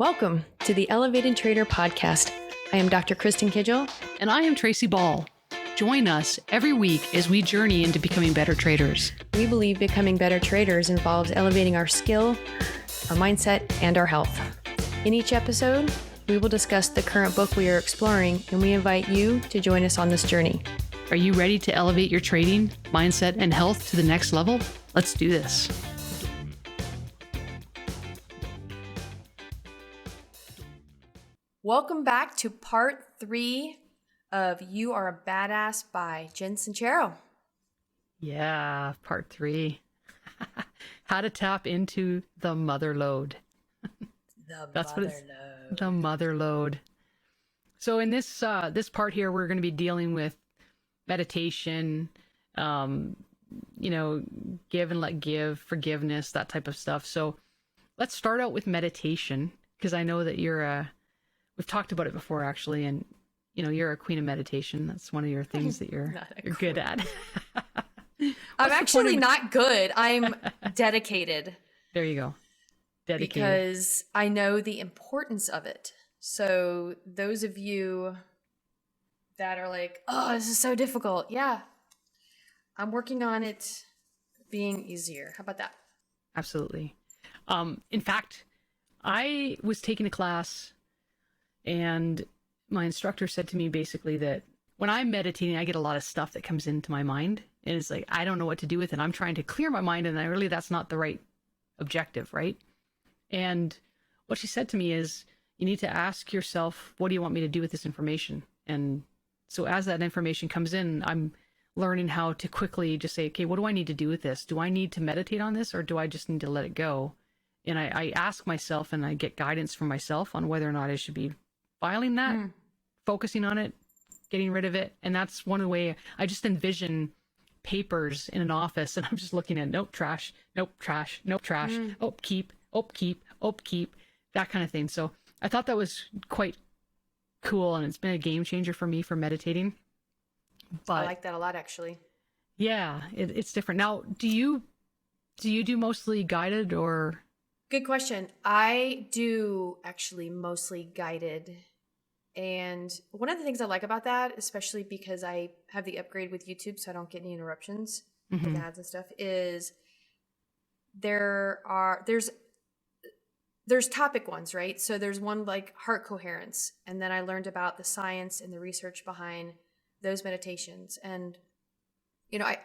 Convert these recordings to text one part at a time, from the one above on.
Welcome to the Elevated Trader Podcast. I am Dr. Kristen Kidgel. And I am Tracy Ball. Join us every week as we journey into becoming better traders. We believe becoming better traders involves elevating our skill, our mindset, and our health. In each episode, we will discuss the current book we are exploring, and we invite you to join us on this journey. Are you ready to elevate your trading, mindset, and health to the next level? Let's do this. Welcome back to part 3 of You Are a Badass by Jen Sincero. Yeah, part 3. How to tap into the mother load. The mother load. So in this part here, we're going to be dealing with meditation, give and let give, forgiveness, that type of stuff. So let's start out with meditation, because I know that we've talked about it before actually, and you're a queen of meditation. That's one of your things that you're good at. I'm actually not good. I'm dedicated. There you go. Dedicated. Because I know the importance of it. So those of you that are like, oh, this is so difficult. Yeah. I'm working on it being easier. How about that? Absolutely. In fact, I was taking a class and my instructor said to me basically that when I'm meditating, I get a lot of stuff that comes into my mind. And it's like, I don't know what to do with it. I'm trying to clear my mind, and that's not the right objective, right? And what she said to me is, you need to ask yourself, what do you want me to do with this information? And so as that information comes in, I'm learning how to quickly just say, okay, what do I need to do with this? Do I need to meditate on this, or do I just need to let it go? And I ask myself, and I get guidance from myself on whether or not I should be filing that, focusing on it, getting rid of it. And that's one way I just envision papers in an office, and I'm just looking at nope, trash, nope, trash, nope, trash, keep, that kind of thing. So I thought that was quite cool, and it's been a game changer for me for meditating. But I like that a lot, actually. Yeah, it's different. Now, do you do mostly guided or? Good question. I do actually mostly guided. And one of the things I like about that, especially because I have the upgrade with YouTube so I don't get any interruptions with ads and stuff, is there's topic ones, right? So there's one like heart coherence. And then I learned about the science and the research behind those meditations. And, I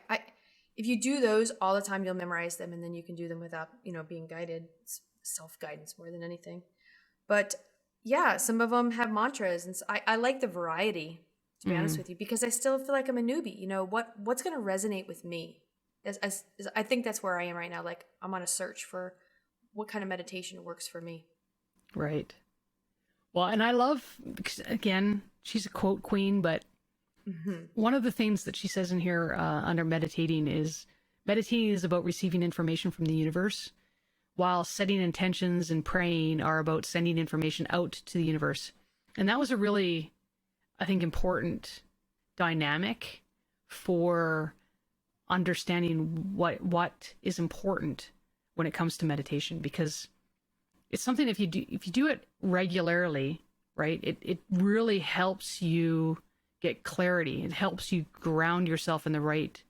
if you do those all the time, you'll memorize them, and then you can do them without, being guided. It's self-guidance more than anything. But yeah, some of them have mantras, and so I like the variety, to be honest with you, because I still feel like I'm a newbie. What's going to resonate with me? As I think that's where I am right now. Like, I'm on a search for what kind of meditation works for me. Right. Well, and I love, because again, she's a quote queen, but one of the things that she says in here under meditating is about receiving information from the universe, while setting intentions and praying are about sending information out to the universe. And that was a really, I think, important dynamic for understanding what is important when it comes to meditation, because it's something, if you do it regularly, right, it really helps you get clarity. It helps you ground yourself in the right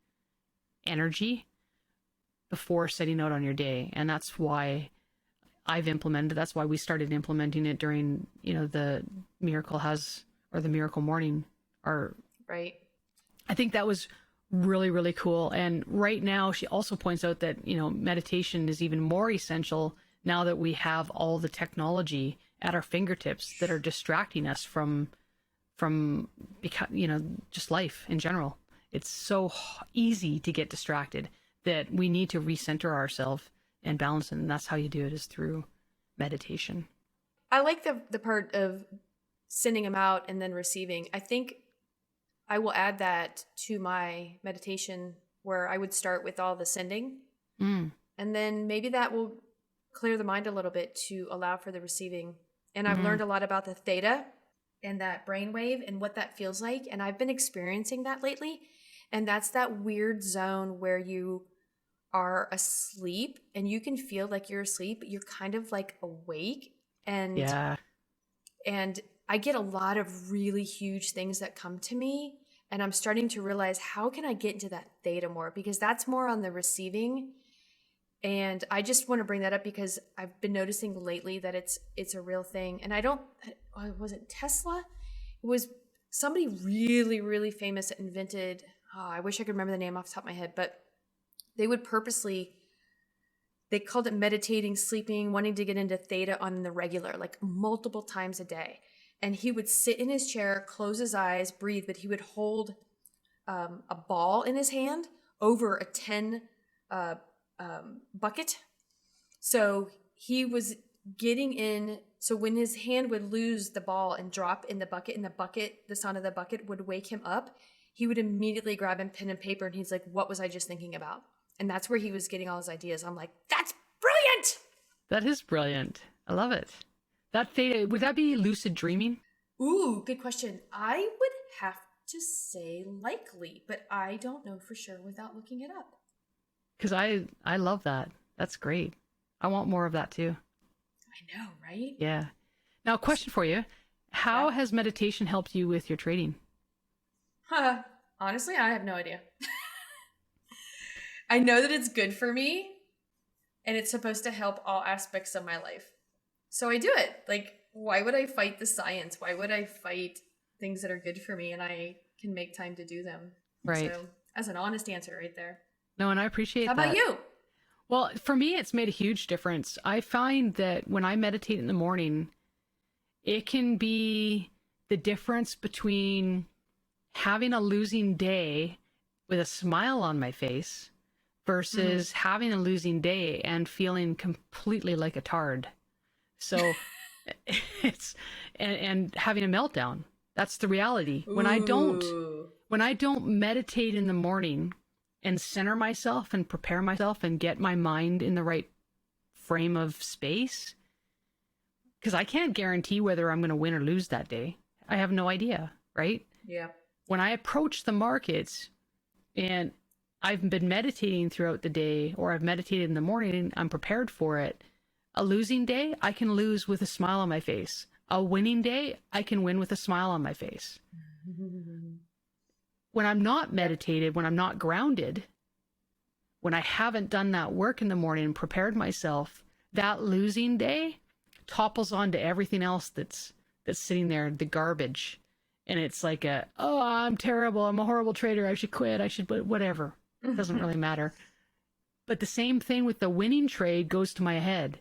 energy before setting out on your day. And that's why that's why we started implementing it during, the Miracle Morning. Right. I think that was really, really cool. And right now, she also points out that, meditation is even more essential now that we have all the technology at our fingertips that are distracting us from just life in general. It's so easy to get distracted that we need to recenter ourselves and balance it. And that's how you do it, is through meditation. I like the part of sending them out and then receiving. I think I will add that to my meditation, where I would start with all the sending. And then maybe that will clear the mind a little bit to allow for the receiving. And I've learned a lot about the theta and that brainwave and what that feels like. And I've been experiencing that lately. And that's that weird zone where you are asleep and you can feel like you're asleep, but you're kind of like awake, And Yeah. and I get a lot of really huge things that come to me, and I'm starting to realize, how can I get into that theta more, because that's more on the receiving. And I just want to bring that up because I've been noticing lately that it's a real thing. And I don't, was it Tesla? It was somebody really, really famous that invented, I wish I could remember the name off the top of my head, but they would purposely, they called it meditating, sleeping, wanting to get into theta on the regular, like multiple times a day. And he would sit in his chair, close his eyes, breathe, but he would hold a ball in his hand over a 10 bucket. So he was getting in. So when his hand would lose the ball and drop in the bucket, and the sound of the bucket would wake him up, he would immediately grab a pen and paper, and he's like, what was I just thinking about? And that's where he was getting all his ideas. I'm like, that's brilliant. That is brilliant. I love it. That theta, would that be lucid dreaming? Ooh, good question. I would have to say likely, but I don't know for sure without looking it up. Because I love that. That's great. I want more of that too. I know, right? Yeah. Now, a question for you. How has meditation helped you with your trading? Honestly, I have no idea. I know that it's good for me, and it's supposed to help all aspects of my life. So I do it. Like, why would I fight the science? Why would I fight things that are good for me and I can make time to do them? Right. So that's an honest answer right there. No, and I appreciate that. How about you? Well, for me, it's made a huge difference. I find that when I meditate in the morning, it can be the difference between having a losing day with a smile on my face versus having a losing day and feeling completely like a tard. So it's and having a meltdown. That's the reality. When I don't meditate in the morning and center myself and prepare myself and get my mind in the right frame of space, because I can't guarantee whether I'm going to win or lose that day. I have no idea, right? Yeah. When I approach the markets and I've been meditating throughout the day, or I've meditated in the morning and I'm prepared for it, a losing day, I can lose with a smile on my face. A winning day, I can win with a smile on my face. When I'm not meditated, when I'm not grounded, when I haven't done that work in the morning and prepared myself, that losing day topples onto everything else that's sitting there, the garbage. And it's like oh, I'm terrible. I'm a horrible trader. I should quit. Whatever. It doesn't really matter. But the same thing with the winning trade goes to my head.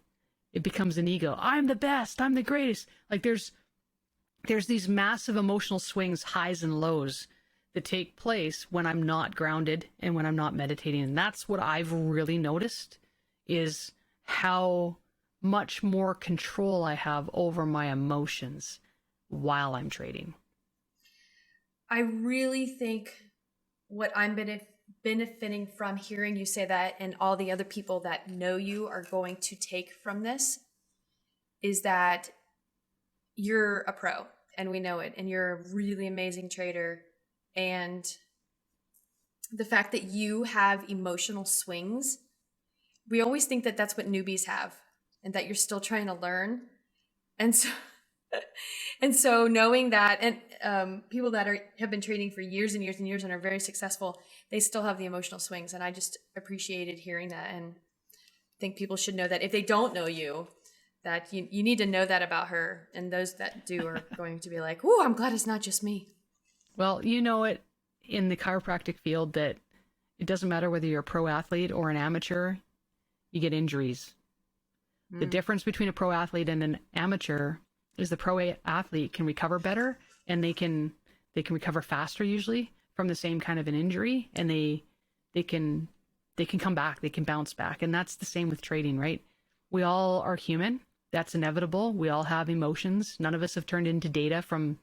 It becomes an ego. I'm the best. I'm the greatest. Like there's these massive emotional swings, highs and lows, that take place when I'm not grounded and when I'm not meditating. And that's what I've really noticed, is how much more control I have over my emotions while I'm trading. I really think what I'm benefiting from hearing you say that, and all the other people that know you are going to take from this, is that you're a pro, and we know it, and you're a really amazing trader. And the fact that you have emotional swings, we always think that that's what newbies have, and that you're still trying to learn. And so knowing that, and people that have been trading for years and years and years and are very successful, they still have the emotional swings. And I just appreciated hearing that, and think people should know that if they don't know you, that you need to know that about her. And those that do are going to be like, "Ooh, I'm glad it's not just me." Well, you know it in the chiropractic field that it doesn't matter whether you're a pro athlete or an amateur, you get injuries. The difference between a pro athlete and an amateur is the pro athlete can recover better, and they can recover faster usually from the same kind of an injury, and they can come back, they can bounce back. And that's the same with trading, right? We all are human. That's inevitable. We all have emotions. None of us have turned into Data from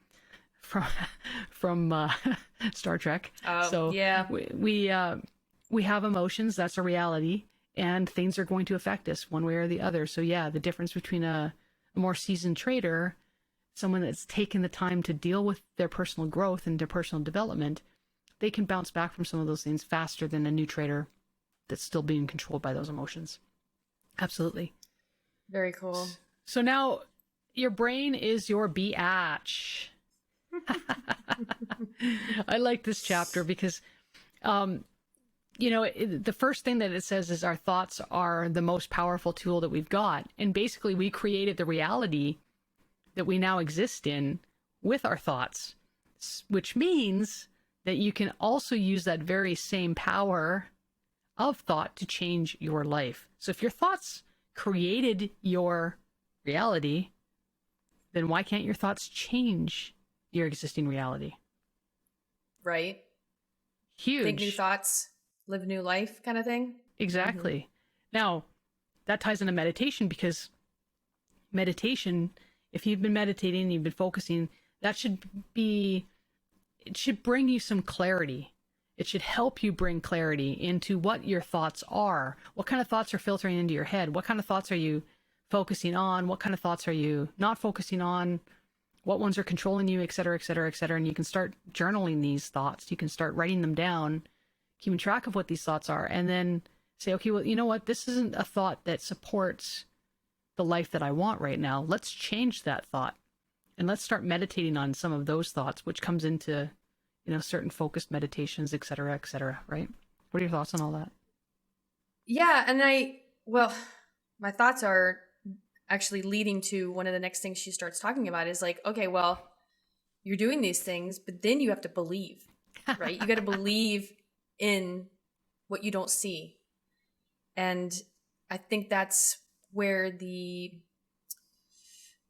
Star Trek. So yeah, we have emotions. That's a reality, and things are going to affect us one way or the other. So yeah, the difference between a more seasoned trader, someone that's taken the time to deal with their personal growth and their personal development, they can bounce back from some of those things faster than a new trader that's still being controlled by those emotions. Absolutely. very cool. So now, your brain is your biatch. I like this chapter because, the first thing that it says is our thoughts are the most powerful tool that we've got. And basically, we created the reality that we now exist in with our thoughts, which means that you can also use that very same power of thought to change your life. So if your thoughts created your reality, then why can't your thoughts change your existing reality? Right. Huge. Think new thoughts, live a new life kind of thing. Exactly. Now, that ties into meditation because meditation, if you've been meditating, you've been focusing, it should bring you some clarity. It should help you bring clarity into what your thoughts are. What kind of thoughts are filtering into your head? What kind of thoughts are you focusing on? What kind of thoughts are you not focusing on? What ones are controlling you, et cetera, et cetera, et cetera. And you can start journaling these thoughts. You can start writing them down, keeping track of what these thoughts are, and then say, okay, well, you know what? This isn't a thought that supports the life that I want right now. Let's change that thought. And let's start meditating on some of those thoughts, which comes into, certain focused meditations, et cetera, right? What are your thoughts on all that? Yeah. And my thoughts are actually leading to one of the next things she starts talking about is like, okay, well, you're doing these things, but then you have to believe, right? You got to believe in what you don't see. And I think that's where the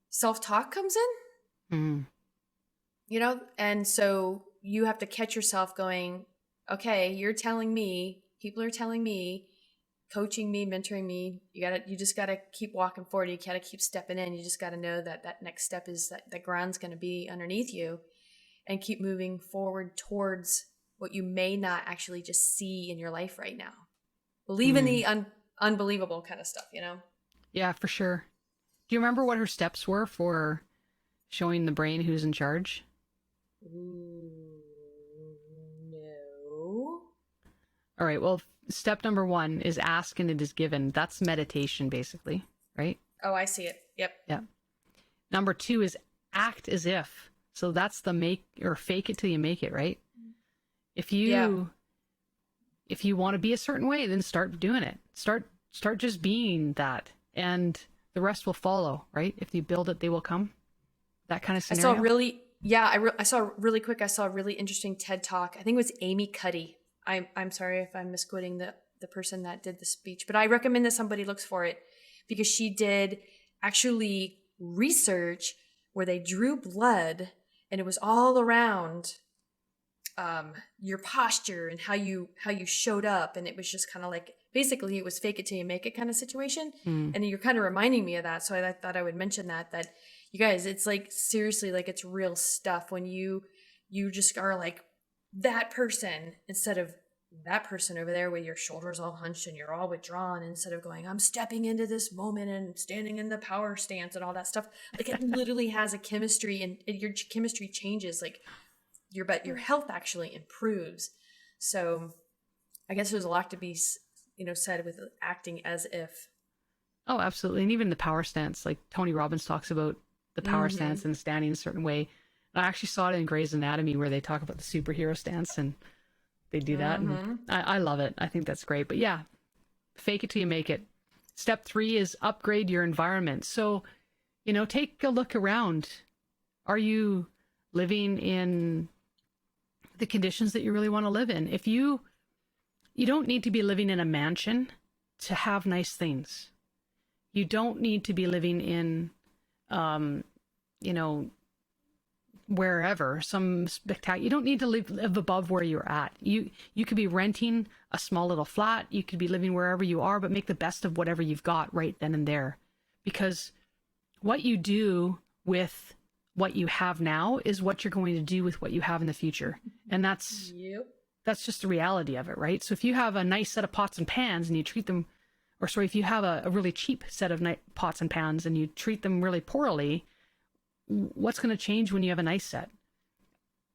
self-talk comes in, and so you have to catch yourself going, okay, you're telling me, people are telling me, coaching me, mentoring me, you just got to keep walking forward. You got to keep stepping in. You just got to know that next step is that the ground's going to be underneath you, and keep moving forward towards what you may not actually just see in your life right now. Believe in the unbelievable kind of stuff, Yeah, for sure. Do you remember what her steps were for showing the brain who's in charge? Ooh, no. All right. Well, step number 1 is ask and it is given. That's meditation, basically, right? Oh, I see it. Yep. Yeah. Number 2 is act as if. So that's the make or fake it till you make it, right? If you want to be a certain way, then start doing it. Start just being that, and the rest will follow, right? If you build it, they will come. That kind of scenario. I saw really quick. I saw a really interesting TED Talk. I think it was Amy Cuddy. I'm sorry if I'm misquoting the person that did the speech, but I recommend that somebody looks for it because she did actually research where they drew blood and it was all around your posture and how you showed up, and it was just kind of like basically it was fake it till you make it kind of situation. And you're kind of reminding me of that, so I thought I would mention that you guys, it's like seriously, like it's real stuff when you just are like that person instead of that person over there with your shoulders all hunched and you're all withdrawn, instead of going, I'm stepping into this moment and standing in the power stance and all that stuff. Like it literally has a chemistry, and your chemistry changes, like your health actually improves. So I guess there's a lot to be said with acting as if. Oh, absolutely. And even the power stance, like Tony Robbins talks about the power stance and standing a certain way. I actually saw it in Grey's Anatomy where they talk about the superhero stance and they do that. And I love it. I think that's great. But yeah, fake it till you make it. Step 3 is upgrade your environment. So, take a look around. Are you living in the conditions that you really want to live in? If you don't need to be living in a mansion to have nice things. You don't need to be living in, wherever, some spectacular. You don't need to live above where you're at. You could be renting a small little flat. You could be living wherever you are, but make the best of whatever you've got right then and there. Because what you do with what you have now is what you're going to do with what you have in the future. And that's just the reality of it, right? So if you have a nice set of pots and pans and you treat them, if you have a really cheap set of pots and pans and you treat them really poorly, what's going to change when you have a nice set,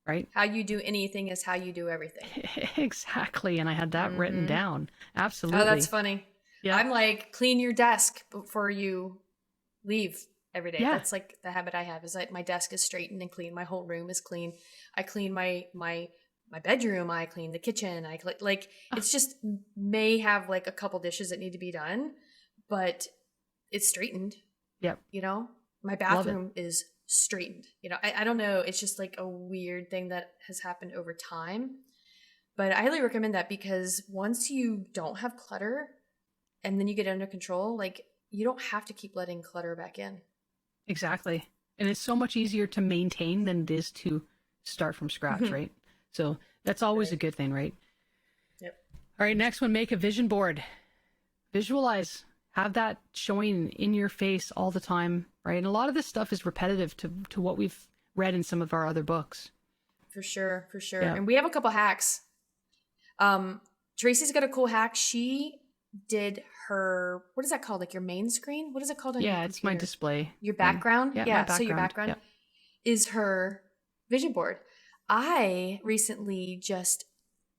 right? How you do anything is how you do everything. Exactly. And I had that written down. Absolutely. Oh, that's funny. Yeah. I'm like, clean your desk before you leave. every day. Yeah. That's like the habit I have, is like my desk is straightened and clean. My whole room is clean. I clean my bedroom. I clean the kitchen. Like it's just may have like a couple dishes that need to be done, but it's straightened. Yep. You know, my Love it. bathroom is straightened. You know, I don't know. It's just like a weird thing that has happened over time. But I highly recommend that, because once you don't have clutter and then you get under control, like you don't have to keep letting clutter back in. Exactly. And it's so much easier to maintain than it is to start from scratch, right? So that's always a good thing, right? Yep. All right, next one, make a vision board. Visualize. Have that showing in your face all the time, right? And a lot of this stuff is repetitive to what we've read in some of our other books. For sure, for sure. Yeah. And we have a couple hacks. Tracy's got a cool hack. She did her, what is that called? Like your main screen? What is it called on your computer? It's my display. Your background? Yeah, my background. So your background is her vision board. I recently just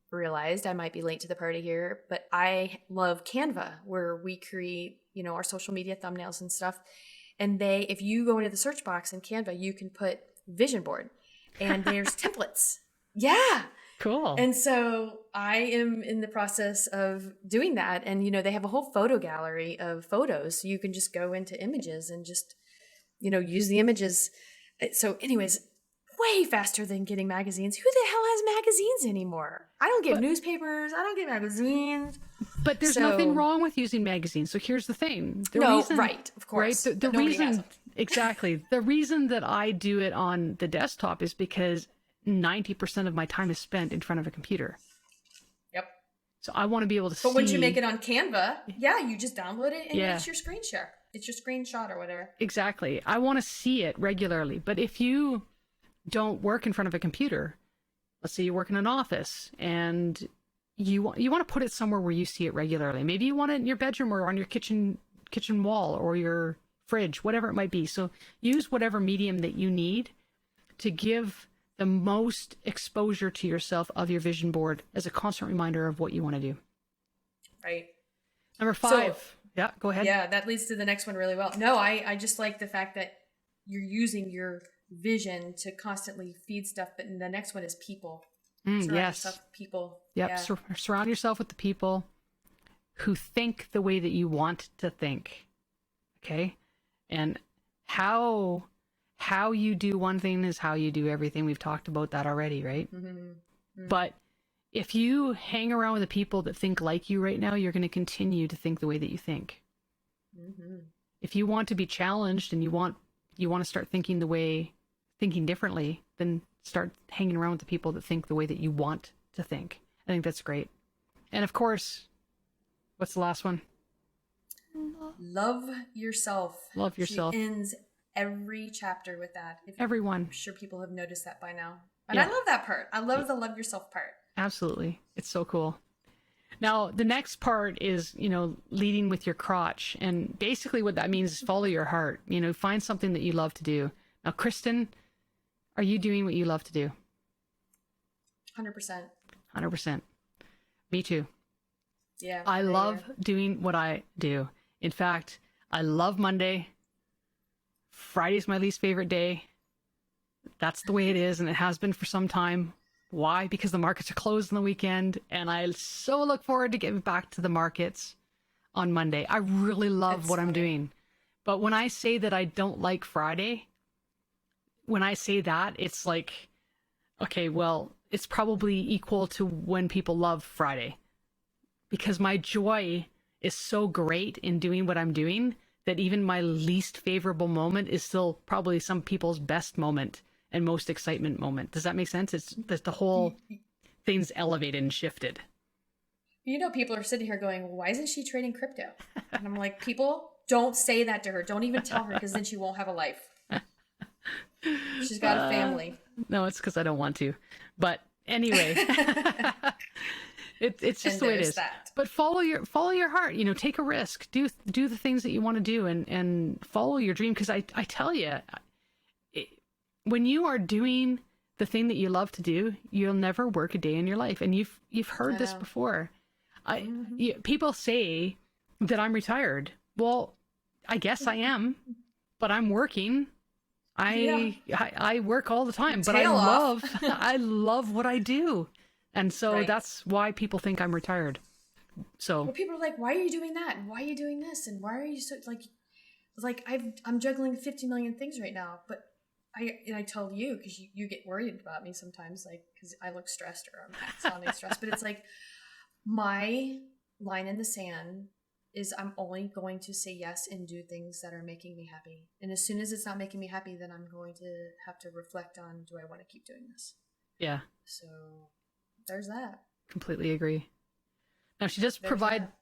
realized, I might be late to the party here, but I love Canva, where we create, you know, our social media thumbnails and stuff. And if you go into the search box in Canva, you can put vision board, and there's templates. Yeah. Cool. And so I am in the process of doing that. And, you know, they have a whole photo gallery of photos. So you can just go into images and just, you know, use the images. So anyways, way faster than getting magazines. Who the hell has magazines anymore? I don't get newspapers. I don't get magazines. But there's nothing wrong with using magazines. So here's the thing. Right, of course. Right? The reason, exactly. The reason that I do it on the desktop is because 90% of my time is spent in front of a computer. Yep. So I want to be able to see. But once you make it on Canva, you just download it and it's your screen share. It's your screenshot or whatever. Exactly. I want to see it regularly. But if you don't work in front of a computer, let's say you work in an office and you want to put it somewhere where you see it regularly. Maybe you want it in your bedroom or on your kitchen wall or your fridge, whatever it might be. So use whatever medium that you need to give the most exposure to yourself of your vision board as a constant reminder of what you want to do. Right. Number 5. Yeah, go ahead. Yeah, that leads to the next one really well. No, I just like the fact that you're using your vision to constantly feed stuff. But the next one is people. Surround yourself with people. Yep. Yeah. Surround yourself with the people who think the way that you want to think. Okay. And how you do one thing is how you do everything. We've talked about that already, right? Mm-hmm. Mm-hmm. But if you hang around with the people that think like you right now, you're going to continue to think the way that you think. Mm-hmm. If you want to be challenged and you want to start thinking differently, then start hanging around with the people that think the way that you want to think. I think that's great. And of course, what's the last one? Love yourself. Love yourself. She ends every chapter with that. Everyone. I'm sure people have noticed that by now. And I love that part. I love the love yourself part. Absolutely. It's so cool. Now, the next part is, leading with your crotch. And basically what that means is follow your heart. Find something that you love to do. Now, Kristen, are you doing what you love to do? 100%. 100%. Me too. Yeah. I love doing what I do. In fact, I love Monday. Friday's my least favorite day. That's the way it is, and it has been for some time. Why? Because the markets are closed on the weekend, and I so look forward to getting back to the markets on Monday. I really love what I'm doing. But when I say that I don't like Friday, when I say that, it's like, okay, well, it's probably equal to when people love Friday. Because my joy is so great in doing what I'm doing that even my least favorable moment is still probably some people's best moment and most excitement moment. Does that make sense? It's that the whole thing's elevated and shifted. People are sitting here going, why isn't she trading crypto? And I'm like, people, don't say that to her. Don't even tell her, because then she won't have a life. She's got a family. No, it's because I don't want to. But anyway, it's just the way it is. That. But follow your heart. Take a risk. Do the things that you want to do, and follow your dream. Because I tell you, when you are doing the thing that you love to do, you'll never work a day in your life. And you've heard this before. People say that I'm retired. Well, I guess I am, but I'm working. I work all the time, but Tail off. I love what I do. And so Right. that's why people think I'm retired. So Well, people are like, why are you doing that? And why are you doing this? And why are you so like I'm juggling 50 million things right now, but I tell you, because you get worried about me sometimes, like, because I look stressed or I'm sounding stressed, but it's like my line in the sand is I'm only going to say yes and do things that are making me happy. And as soon as it's not making me happy, then I'm going to have to reflect on, do I want to keep doing this? yeah, So there's that. completely agree. Now she does There's provide that.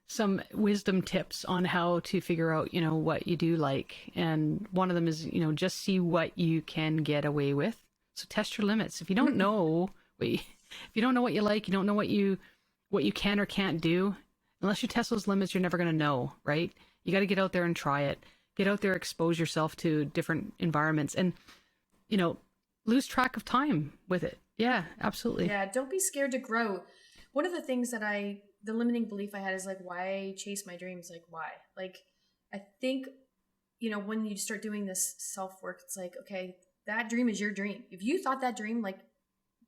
some wisdom tips on how to figure out, what you do like. And one of them is, just see what you can get away with. So test your limits. If you don't know if you don't know what you like, you don't know what you can or can't do, unless you test those limits, you're never going to know, right? You got to get out there and try it. Get out there, expose yourself to different environments, and, lose track of time with it. Yeah, absolutely. Yeah, don't be scared to grow. One of the things that the limiting belief I had is like, why chase my dreams? Like, why? Like, I think, when you start doing this self work, it's like, okay, that dream is your dream. If you thought that dream, like,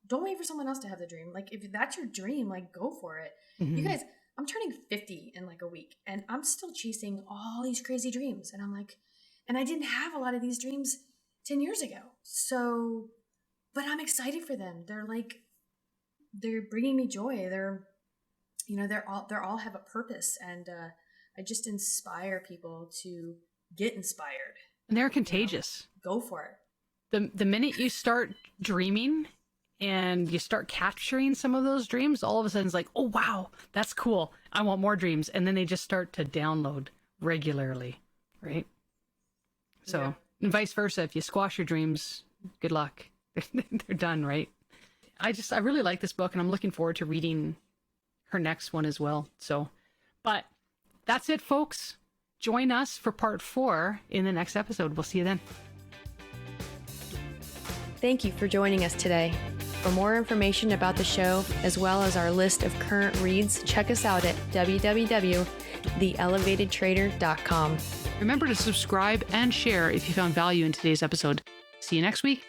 don't wait for someone else to have the dream. Like, if that's your dream, like, go for it. Mm-hmm. You guys, I'm turning 50 in like a week, and I'm still chasing all these crazy dreams. And I'm like, and I didn't have a lot of these dreams 10 years ago. So, but I'm excited for them. They're bringing me joy. They're all have a purpose, and I just inspire people to get inspired. And they're contagious. Go for it. The minute you start dreaming and you start capturing some of those dreams, all of a sudden it's like, oh wow, that's cool, I want more dreams. And then they just start to download regularly, right? So, Yeah. and vice versa, if you squash your dreams, good luck. They're done, right? I really like this book, and I'm looking forward to reading her next one as well. So, but that's it, folks. Join us for part 4 in the next episode. We'll see you then. Thank you for joining us today. For more information about the show, as well as our list of current reads, check us out at www.theelevatedtrader.com. Remember to subscribe and share if you found value in today's episode. See you next week.